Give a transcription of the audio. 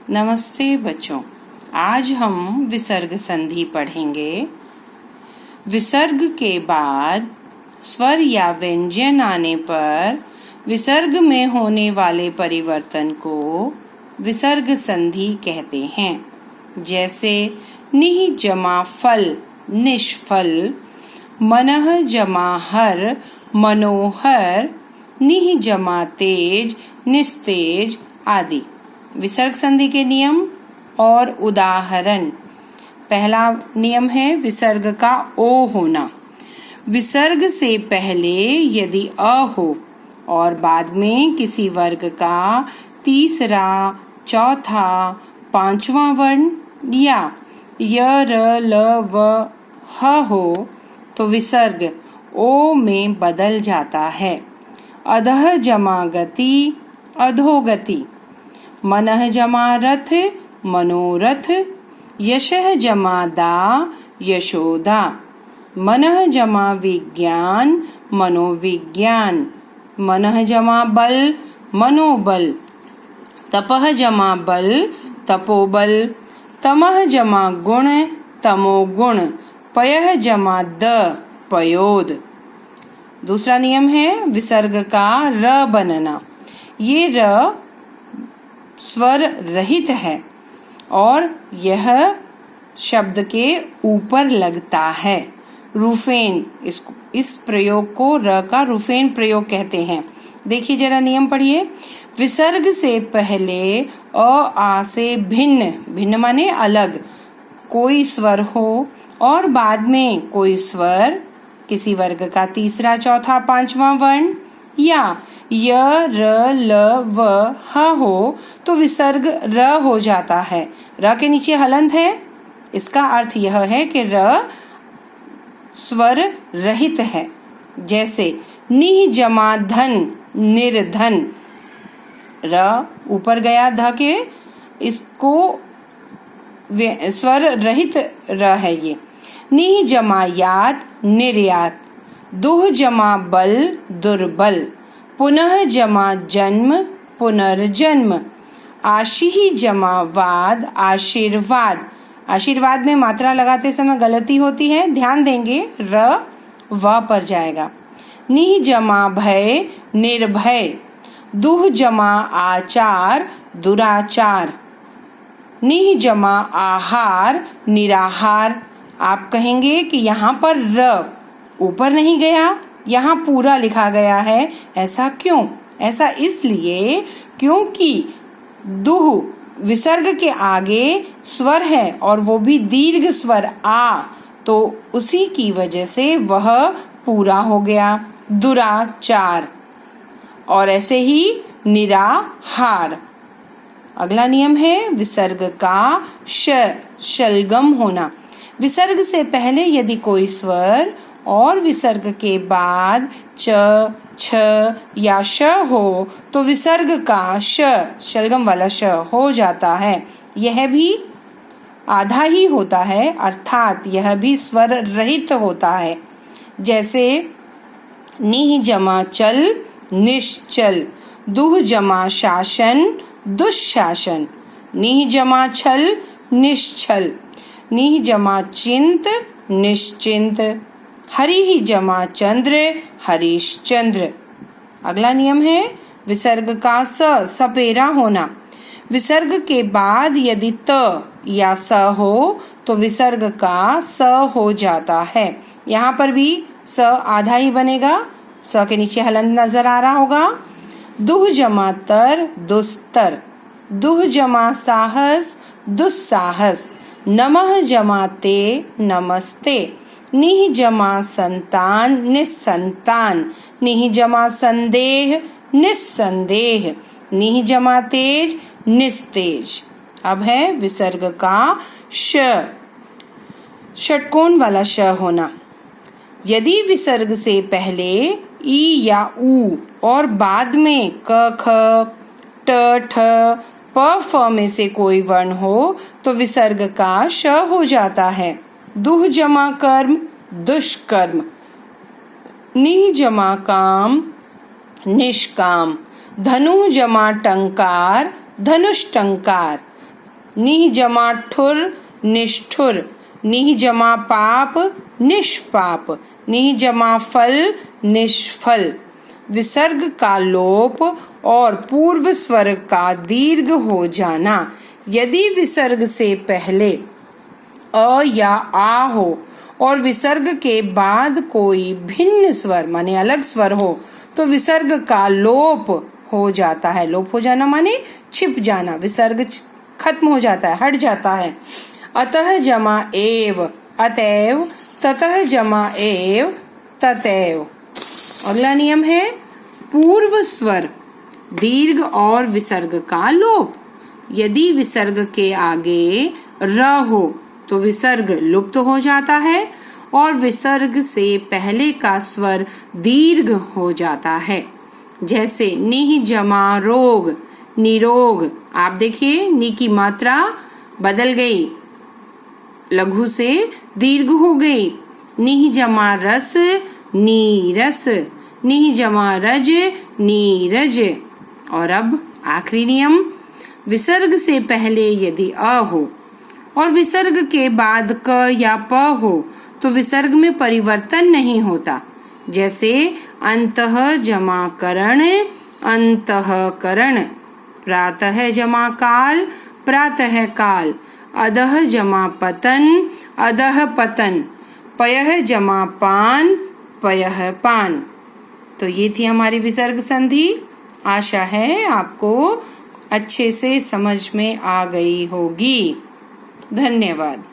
नमस्ते बच्चों, आज हम विसर्ग संधि पढ़ेंगे। विसर्ग के बाद स्वर या व्यंजन आने पर विसर्ग में होने वाले परिवर्तन को विसर्ग संधि कहते हैं। जैसे निह जमा फल निष्फल, मनः जमा हर मनोहर, निह जमा तेज निस्तेज आदि। विसर्ग संधि के नियम और उदाहरण। पहला नियम है विसर्ग का ओ होना। विसर्ग से पहले यदि अ हो और बाद में किसी वर्ग का तीसरा, चौथा, पांचवा वर्ण या य, र, ल, व, ह हो तो विसर्ग ओ में बदल जाता है। अधः जमा गति अधोगति, मनः जमा रथ मनोरथ, यशः जमा दा यशोदा, मनः जमा विज्ञान मनोविज्ञान, मनः जमा बल मनोबल, तपः जमा बल तपोबल, तमः जमा गुण तमोगुण, पयः जमा द पयोद। दूसरा नियम है विसर्ग का र बनना। ये र स्वर रहित है और यह शब्द के ऊपर लगता है। रूफेन, इस प्रयोग को र का रूफेन प्रयोग कहते हैं। देखिए जरा नियम पढ़िए। विसर्ग से पहले अ आ से भिन्न, भिन्न माने अलग, कोई स्वर हो और बाद में कोई स्वर किसी वर्ग का तीसरा, चौथा, पांचवा वर्ण या य, र, ल, व, ह हो तो विसर्ग र हो जाता है। र के नीचे हलंत है। इसका अर्थ यह है कि र स्वर रहित है। जैसे निह जमा धन निर्धन, र ऊपर गया ध के, इसको स्वर रहित र है ये। निह जमा यात निर्यात, दुह जमा बल दुर्बल, पुनः जमा जन्म पुनर्जन्म, आशीहि जमा वाद आशीर्वाद। आशीर्वाद में मात्रा लगाते समय गलती होती है, ध्यान देंगे, र व पर जाएगा। निह जमा भय निर्भय, दुह जमा आचार दुराचार, निह जमा आहार निराहार। आप कहेंगे कि यहाँ पर र ऊपर नहीं गया, यहाँ पूरा लिखा गया है, ऐसा क्यों? ऐसा इसलिए क्योंकि दुह विसर्ग के आगे स्वर है और वो भी दीर्घ स्वर आ, तो उसी की वजह से वह पूरा हो गया। दुराचार और ऐसे ही निराहार। अगला नियम है विसर्ग का श शलगम होना। विसर्ग से पहले यदि कोई स्वर और विसर्ग के बाद च, छ या श हो तो विसर्ग का श शलगम वाला श हो जाता है। यह भी आधा ही होता है, अर्थात यह भी स्वर रहित होता है। जैसे निह जमा चल निश्चल, दुह जमा शासन दुशासन, निह जमा छल निश्छल, निह जमा चिंत निश्चिंत, हरि ही जमा चंद्र हरिश्चंद्र। अगला नियम है विसर्ग का स सपेरा होना। विसर्ग के बाद यदि त या स हो तो विसर्ग का स हो जाता है। यहाँ पर भी स आधा ही बनेगा, स के नीचे हलंत नजर आ रहा होगा। दुह जमा तर दुस्तर, दुह जमा साहस दुस्साहस, नमः जमा ते नमस्ते, निह जमा संतान निस्संतान, निह जमा संदेह निस्संदेह, निह जमा तेज निस्तेज। अब है विसर्ग का श षटकोण वाला श होना। यदि विसर्ग से पहले ई या ऊ और बाद में क, ख, ट, ठ, प, फ में से कोई वर्ण हो तो विसर्ग का श हो जाता है। दुह जमा कर्म दुष्कर्म, निह जमा काम निष्काम, धनु जमा टंकार धनुष टंकार, निह जमा ठुर निष्ठुर, निह जमा पाप निष्पाप, निह जमा फल निष्फल। विसर्ग का लोप और पूर्व स्वर का दीर्घ हो जाना। यदि विसर्ग से पहले अ या आ हो और विसर्ग के बाद कोई भिन्न स्वर माने अलग स्वर हो तो विसर्ग का लोप हो जाता है। लोप हो जाना माने छिप जाना, विसर्ग खत्म हो जाता है, हट जाता है। अतः जमा एव अतएव, ततः जमा एव ततएव। अगला नियम है पूर्व स्वर दीर्घ और विसर्ग का लोप। यदि विसर्ग के आगे र हो तो विसर्ग लुप्त हो जाता है और विसर्ग से पहले का स्वर दीर्घ हो जाता है। जैसे निह जमा रोग निरोग। आप देखिए नि की मात्रा बदल गई, लघु से दीर्घ हो गई। निह जमा रस नीरस, निह जमा रज नीरज। और अब आखिरी नियम, विसर्ग से पहले यदि अ हो और विसर्ग के बाद क या प हो तो विसर्ग में परिवर्तन नहीं होता। जैसे अंतः जमा करण अंतःकरण, प्रातः जमा काल प्रातः काल, अधः जमा पतन अधः पतन, पयः जमा पान पयः पान। तो ये थी हमारी विसर्ग संधि। आशा है आपको अच्छे से समझ में आ गई होगी। धन्यवाद।